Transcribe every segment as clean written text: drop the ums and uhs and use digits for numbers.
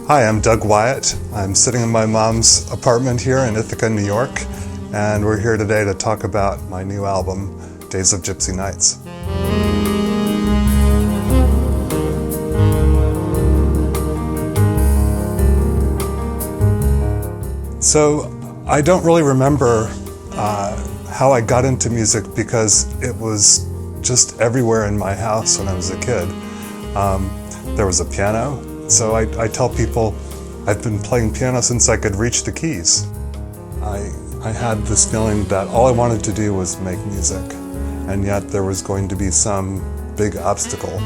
Hi, I'm Doug Wyatt. I'm sitting in my mom's apartment here in Ithaca, New York, and we're here today to talk about my new album, Days of Gypsy Nights. So I don't really remember how I got into music because it was just everywhere in my house when I was a kid. There was a piano, so I tell people I've been playing piano since I could reach the keys. I had this feeling that all I wanted to do was make music, and yet there was going to be some big obstacle,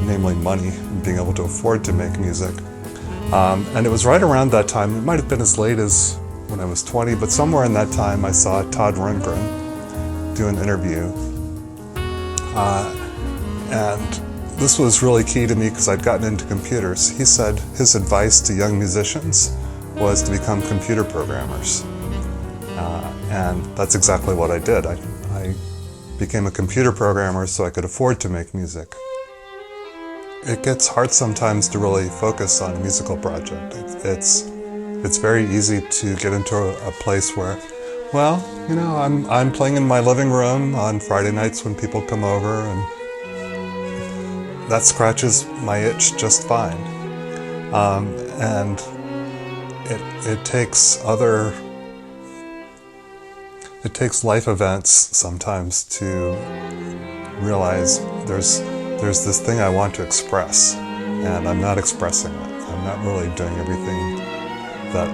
namely money, being able to afford to make music. And it was right around that time, it might have been as late as when I was 20, but somewhere in that time I saw Todd Rundgren do an interview. And this was really key to me because I'd gotten into computers. He said his advice to young musicians was to become computer programmers. And that's exactly what I did. I became a computer programmer so I could afford to make music. It gets hard sometimes to really focus on a musical project. It's very easy to get into a place where, well, you know, I'm playing in my living room on Friday nights when people come over, and that scratches my itch just fine. And it takes life events sometimes to realize there's this thing I want to express, and I'm not expressing it. I'm not really doing everything that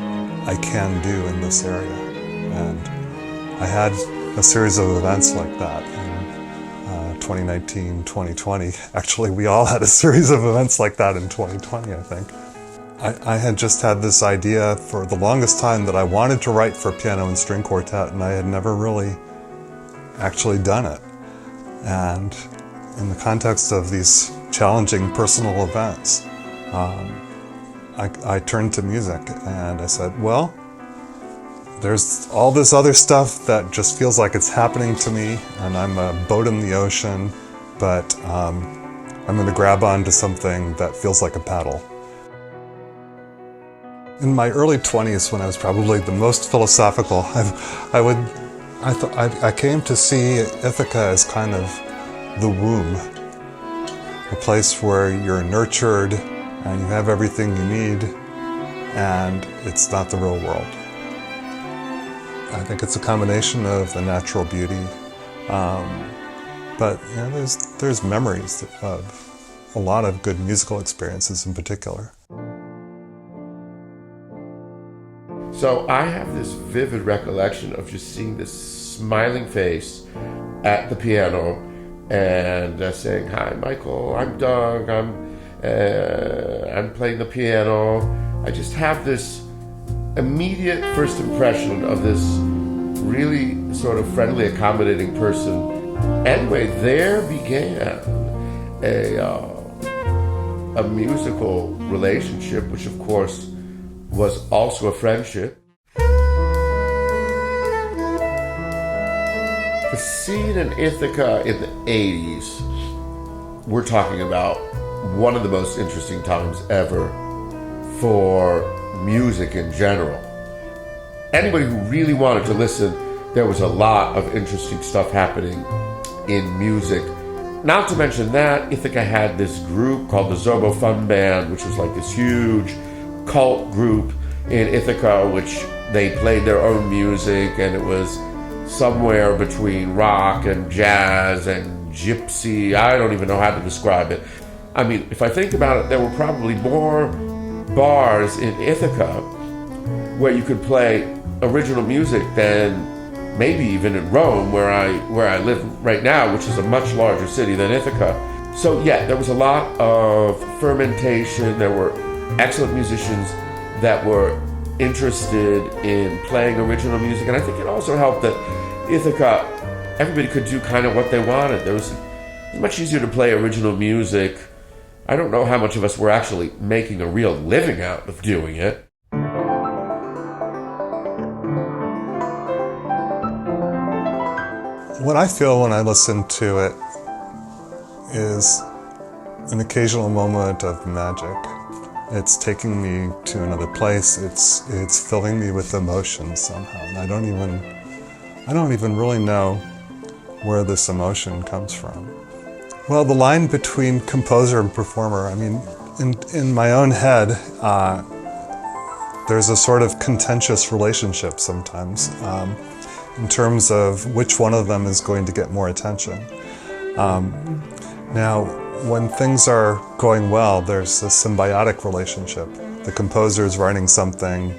I can do in this area. And I had a series of events like that in 2019, 2020. Actually, we all had a series of events like that in 2020, I think. I had just had this idea for the longest time that I wanted to write for piano and string quartet, and I had never really actually done it. And in the context of these challenging personal events, I turned to music and I said, well, there's all this other stuff that just feels like it's happening to me, and I'm a boat in the ocean, but I'm going to grab onto something that feels like a paddle. In my early 20s, when I was probably the most philosophical, I came to see Ithaca as kind of the womb, a place where you're nurtured and you have everything you need, and it's not the real world. I think it's a combination of the natural beauty, but you know, there's memories of a lot of good musical experiences in particular. So I have this vivid recollection of just seeing this smiling face at the piano and saying, "Hi, Michael. I'm Doug. I'm playing the piano." I just have this immediate first impression of this really sort of friendly, accommodating person. Anyway, there began a musical relationship, which of course was also a friendship. The scene in Ithaca in the 80s, we're talking about one of the most interesting times ever for music in general. Anybody who really wanted to listen, there was a lot of interesting stuff happening in music. Not to mention that, Ithaca had this group called the Zorbo Fun Band, which was like this huge cult group in Ithaca, which they played their own music, and it was somewhere between rock and jazz and gypsy. I don't even know how to describe it. I mean, if I think about it, there were probably more bars in Ithaca where you could play original music than maybe even in Rome, where I live right now, which is a much larger city than Ithaca. So yeah, there was a lot of fermentation. There were excellent musicians that were interested in playing original music, and I think it also helped that Ithaca, everybody could do kind of what they wanted. It was much easier to play original music. I don't know how much of us were actually making a real living out of doing it. What I feel when I listen to it is an occasional moment of magic. It's taking me to another place. It's filling me with emotion somehow, and I don't even really know where this emotion comes from. Well, the line between composer and performer, I mean, in my own head, there's a sort of contentious relationship sometimes in terms of which one of them is going to get more attention. Now, when things are going well, there's a symbiotic relationship. The composer is writing something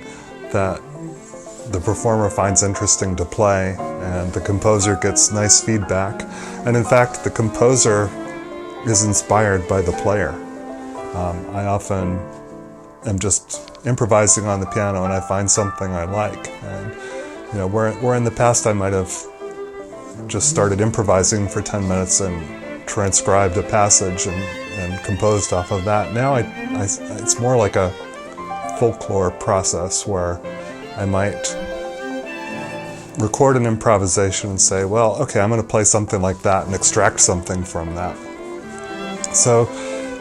that the performer finds interesting to play, and the composer gets nice feedback. And in fact, the composer is inspired by the player. I often am just improvising on the piano and I find something I like. And where in the past I might have just started improvising for 10 minutes and transcribed a passage and composed off of that. Now it's more like a folklore process where I might record an improvisation and say, well, okay, I'm going to play something like that and extract something from that. So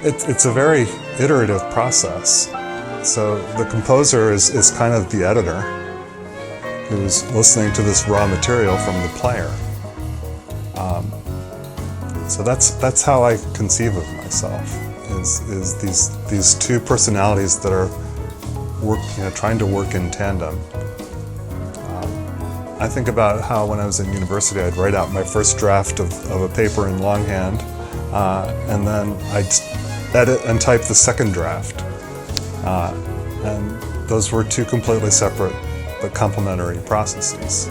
it's a very iterative process. So the composer is kind of the editor who's listening to this raw material from the player. So that's how I conceive of myself, is these two personalities that are trying to work in tandem. I think about how when I was in university, I'd write out my first draft of a paper in longhand, and then I'd edit and type the second draft. And those were two completely separate but complementary processes.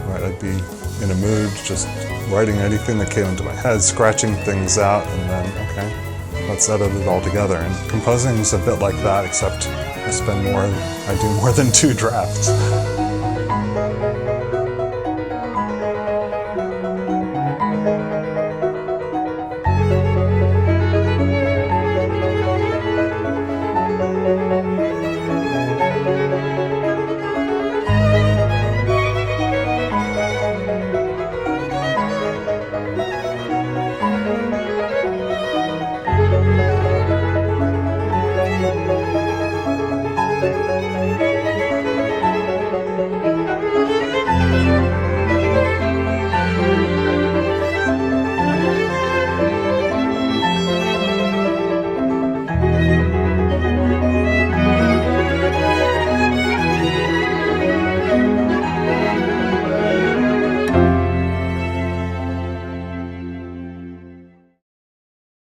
Right? I'd be in a mood just writing anything that came into my head, scratching things out, and then, okay, let's edit it all together. And composing is a bit like that, except I do more than two drafts.